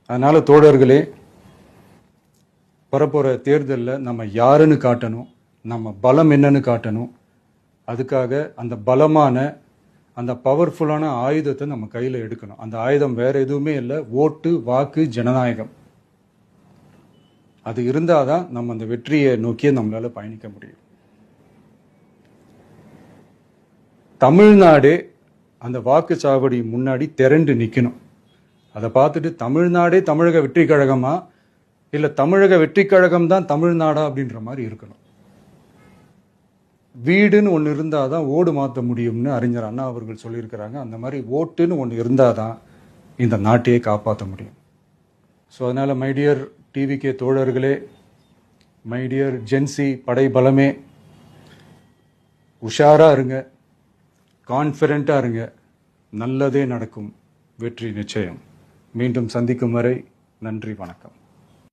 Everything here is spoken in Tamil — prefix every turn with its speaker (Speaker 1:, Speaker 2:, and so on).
Speaker 1: அதனால தோழர்களே, வரப்போகிற தேர்தலில் நம்ம யாருன்னு காட்டணும், நம்ம பலம் என்னன்னு காட்டணும். அதுக்காக அந்த பலமான, அந்த பவர்ஃபுல்லான ஆயுதத்தை நம்ம கையில் எடுக்கணும். அந்த ஆயுதம் வேற எதுவுமே இல்லை, ஓட்டு, வாக்கு, ஜனநாயகம். அது இருந்தால் தான் நம்ம அந்த வெற்றியை நோக்கியே நம்மளால பயணிக்க முடியும். தமிழ்நாடே அந்த வாக்குச்சாவடி முன்னாடி திரண்டு நிற்கணும். அதை பார்த்துட்டு தமிழ்நாடே தமிழக வெற்றி கழகமா, இல்லை தமிழக வெற்றி கழகம் தான் தமிழ்நாடா அப்படின்ற மாதிரி இருக்கணும். வீடுன்னு ஒன்று இருந்தால் தான் ஓடு மாற்ற முடியும்னு அறிஞர் அண்ணா அவர்கள் சொல்லியிருக்கிறாங்க. அந்த மாதிரி ஓட்டுன்னு ஒன்று இருந்தால் தான் இந்த நாட்டையே காப்பாற்ற முடியும். ஸோ அதனால் மை டியர் டிவிகே தோழர்களே, மை டியர் ஜென்சி படை பலமே, உஷாராக இருங்க, கான்ஃபிடென்ட்டாக இருங்க. நல்லதே நடக்கும். வெற்றி நிச்சயம். மீண்டும் சந்திக்கும் வரை நன்றி, வணக்கம்.